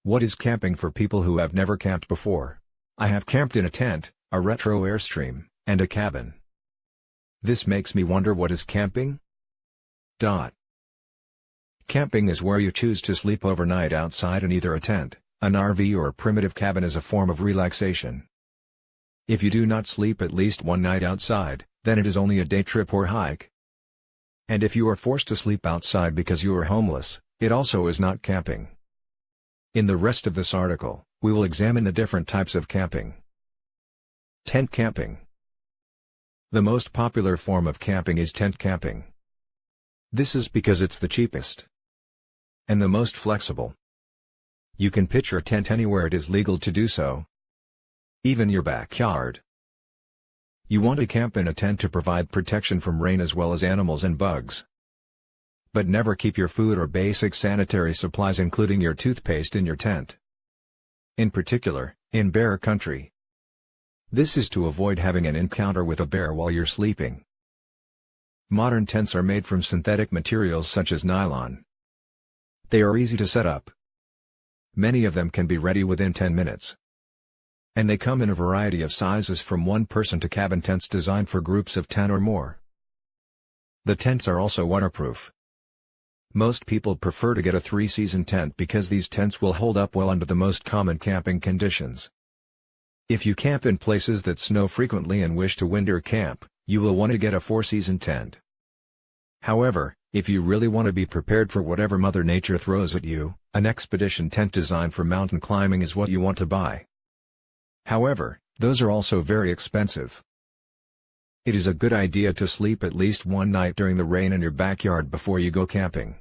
What is camping for people who have never camped before? I have camped in a tent, a retro Airstream, and a cabin. This makes me wonder, what is camping? Camping is where you choose to sleep overnight outside in either a tent, an RV or a primitive cabin as a form of relaxation. If you do not sleep at least one night outside, then it is only a day trip or hike. And if you are forced to sleep outside because you are homeless, it also is not camping. In the rest of this article, we will examine the different types of camping. Tent camping. The most popular form of camping is tent camping. This is because it's the cheapest and the most flexible. You can pitch your tent anywhere it is legal to do so, even your backyard. You want to camp in a tent to provide protection from rain as well as animals and bugs. But never keep your food or basic sanitary supplies including your toothpaste in your tent. In particular, in bear country. This is to avoid having an encounter with a bear while you're sleeping. Modern tents are made from synthetic materials such as nylon. They are easy to set up. Many of them can be ready within 10 minutes. And they come in a variety of sizes from one-person to cabin tents designed for groups of 10 or more. The tents are also waterproof. Most people prefer to get a 3-season tent because these tents will hold up well under the most common camping conditions. If you camp in places that snow frequently and wish to winter camp, you will want to get a 4-season tent. However, if you really want to be prepared for whatever Mother Nature throws at you, an expedition tent designed for mountain climbing is what you want to buy. However, those are also very expensive. It is a good idea to sleep at least one night during the rain in your backyard before you go camping.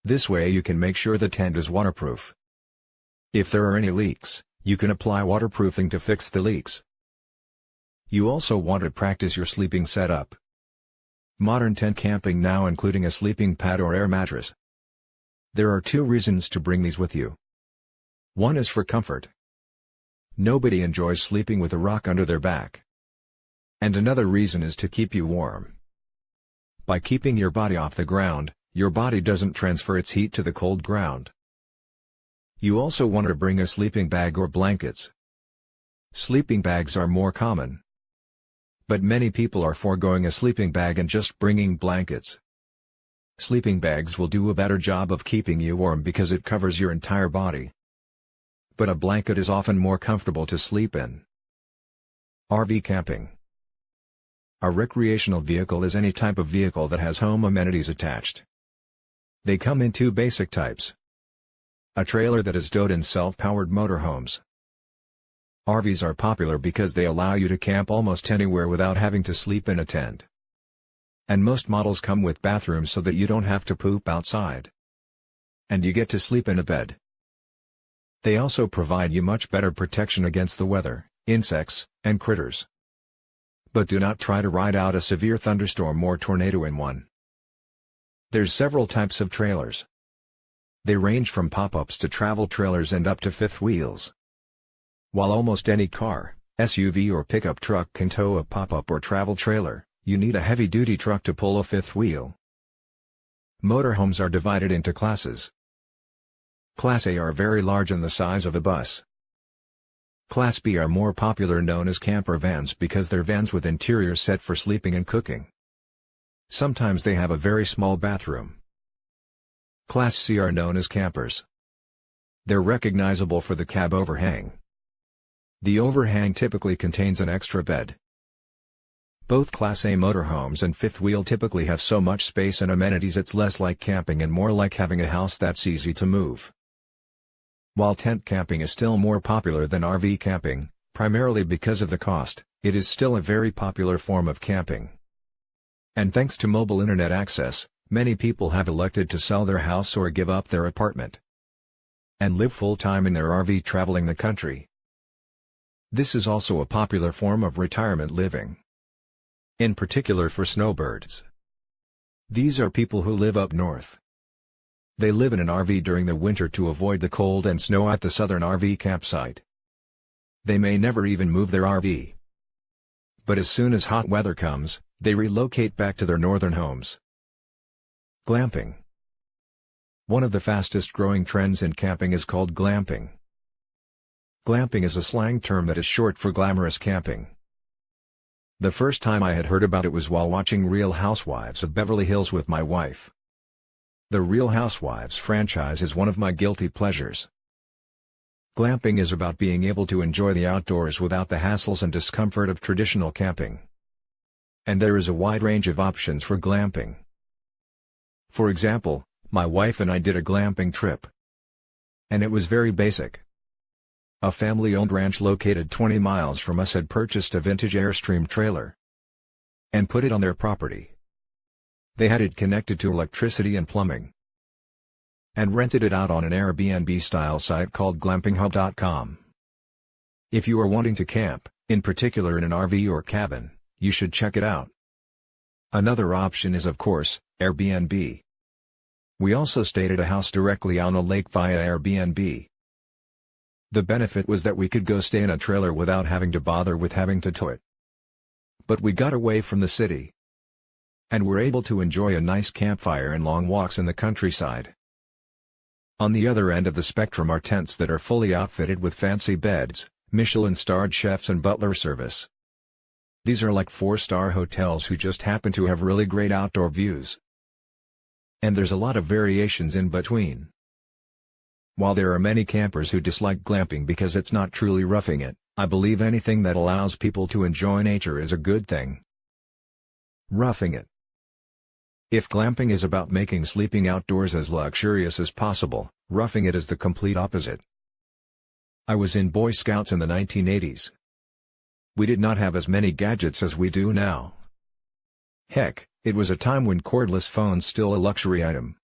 This way you can make sure the tent is waterproof. If there are any leaks, you can apply waterproofing to fix the leaks. You also want to practice your sleeping setup. Modern tent camping now including a sleeping pad or air mattress. There are 2 reasons to bring these with you. One is for comfort. Nobody enjoys sleeping with a rock under their back. And another reason is to keep you warm. By keeping your body off the ground, your body doesn't transfer its heat to the cold ground. You also want to bring a sleeping bag or blankets. Sleeping bags are more common. But many people are foregoing a sleeping bag and just bringing blankets. Sleeping bags will do a better job of keeping you warm because it covers your entire body. But a blanket is often more comfortable to sleep in. RV camping. A recreational vehicle is any type of vehicle that has home amenities attached. They come in 2 basic types. A trailer that is stowed in self-powered motorhomes. RVs are popular because they allow you to camp almost anywhere without having to sleep in a tent. And most models come with bathrooms so that you don't have to poop outside. And you get to sleep in a bed. They also provide you much better protection against the weather, insects, and critters. But do not try to ride out a severe thunderstorm or tornado in one. There's several types of trailers. They range from pop-ups to travel trailers and up to fifth wheels. While almost any car, SUV or pickup truck can tow a pop-up or travel trailer, you need a heavy-duty truck to pull a fifth wheel. Motorhomes are divided into classes. Class A are very large and the size of a bus. Class B are more popular, known as camper vans because they're vans with interiors set for sleeping and cooking. Sometimes they have a very small bathroom. Class C are known as campers. They're recognizable for the cab overhang. The overhang typically contains an extra bed. Both Class A motorhomes and fifth wheel typically have so much space and amenities it's less like camping and more like having a house that's easy to move. While tent camping is still more popular than RV camping, primarily because of the cost, it is still a very popular form of camping. And thanks to mobile internet access, many people have elected to sell their house or give up their apartment and live full-time in their RV traveling the country. This is also a popular form of retirement living, in particular for snowbirds. These are people who live up north. They live in an RV during the winter to avoid the cold and snow at the southern RV campsite. They may never even move their RV. But as soon as hot weather comes, they relocate back to their northern homes. Glamping. One of the fastest growing trends in camping is called glamping. Glamping is a slang term that is short for glamorous camping. The first time I had heard about it was while watching Real Housewives of Beverly Hills with my wife. The Real Housewives franchise is one of my guilty pleasures. Glamping is about being able to enjoy the outdoors without the hassles and discomfort of traditional camping. And there is a wide range of options for glamping. For example, my wife and I did a glamping trip. And it was very basic. A family-owned ranch located 20 miles from us had purchased a vintage Airstream trailer and put it on their property. They had it connected to electricity and plumbing and rented it out on an Airbnb-style site called glampinghub.com. If you are wanting to camp, in particular in an RV or cabin, you should check it out. Another option is of course, Airbnb. We also stayed at a house directly on a lake via Airbnb. The benefit was that we could go stay in a trailer without having to bother with having to tow it. But we got away from the city and were able to enjoy a nice campfire and long walks in the countryside. On the other end of the spectrum are tents that are fully outfitted with fancy beds, Michelin-starred chefs and butler service. These are like 4-star hotels who just happen to have really great outdoor views. And there's a lot of variations in between. While there are many campers who dislike glamping because it's not truly roughing it, I believe anything that allows people to enjoy nature is a good thing. Roughing it. If glamping is about making sleeping outdoors as luxurious as possible, roughing it is the complete opposite. I was in Boy Scouts in the 1980s. We did not have as many gadgets as we do now. Heck, it was a time when cordless phones still a luxury item.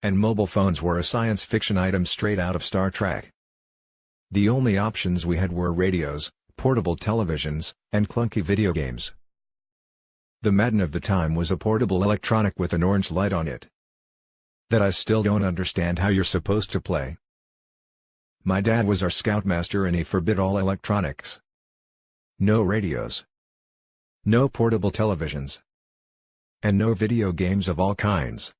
And mobile phones were a science fiction item straight out of Star Trek. The only options we had were radios, portable televisions, and clunky video games. The Madden of the time was a portable electronic with an orange light on it that I still don't understand how you're supposed to play. My dad was our scoutmaster and he forbid all electronics. No radios. No portable televisions. And no video games of all kinds.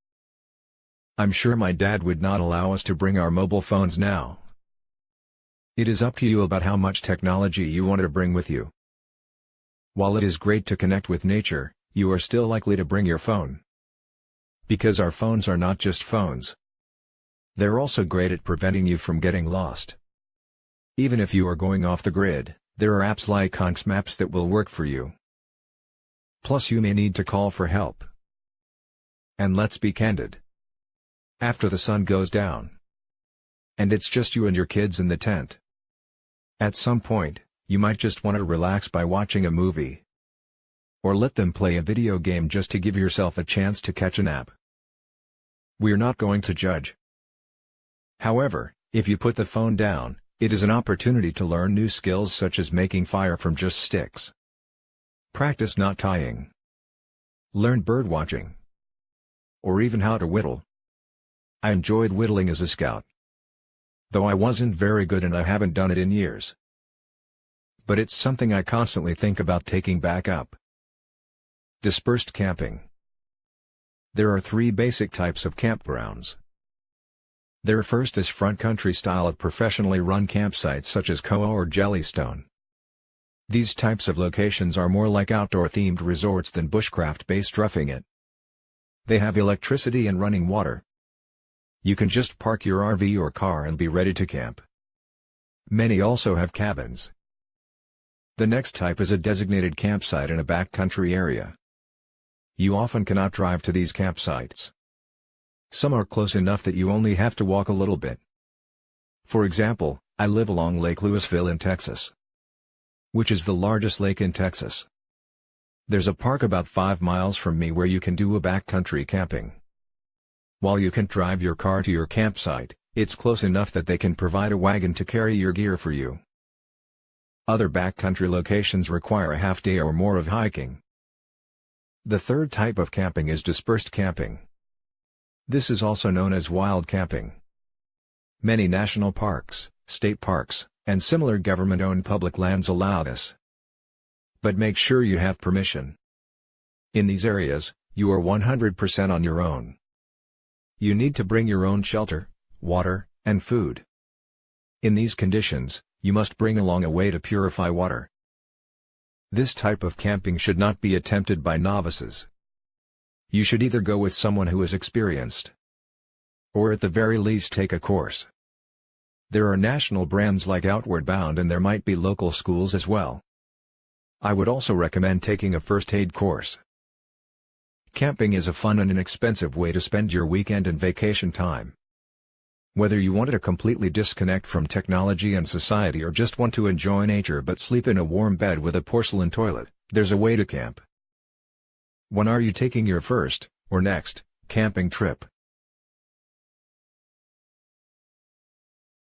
I'm sure my dad would not allow us to bring our mobile phones now. It is up to you about how much technology you want to bring with you. While it is great to connect with nature, you are still likely to bring your phone. Because our phones are not just phones. They're also great at preventing you from getting lost. Even if you are going off the grid, there are apps like Hunks Maps that will work for you. Plus you may need to call for help. And let's be candid. After the sun goes down, and it's just you and your kids in the tent, at some point, you might just want to relax by watching a movie. Or let them play a video game just to give yourself a chance to catch a nap. We're not going to judge. However, if you put the phone down, it is an opportunity to learn new skills such as making fire from just sticks. Practice knot tying. Learn birdwatching. Or even how to whittle. I enjoyed whittling as a scout. Though I wasn't very good and I haven't done it in years. But it's something I constantly think about taking back up. Dispersed camping. There are 3 basic types of campgrounds. Their first is front country style at professionally run campsites such as Koa or Jellystone. These types of locations are more like outdoor-themed resorts than bushcraft-based roughing it. They have electricity and running water. You can just park your RV or car and be ready to camp. Many also have cabins. The next type is a designated campsite in a backcountry area. You often cannot drive to these campsites. Some are close enough that you only have to walk a little bit. For example, I live along Lake Lewisville in Texas, which is the largest lake in Texas. There's a park about 5 miles from me where you can do a backcountry camping. While you can't drive your car to your campsite, it's close enough that they can provide a wagon to carry your gear for you. Other backcountry locations require a half day or more of hiking. The third type of camping is dispersed camping. This is also known as wild camping. Many national parks, state parks, and similar government-owned public lands allow this. But make sure you have permission. In these areas, you are 100% on your own. You need to bring your own shelter, water, and food. In these conditions, you must bring along a way to purify water. This type of camping should not be attempted by novices. You should either go with someone who is experienced, or at the very least take a course. There are national brands like Outward Bound, and there might be local schools as well. I would also recommend taking a first aid course. Camping is a fun and inexpensive way to spend your weekend and vacation time. Whether you want to completely disconnect from technology and society or just want to enjoy nature but sleep in a warm bed with a porcelain toilet, there's a way to camp. When are you taking your first, or next, camping trip?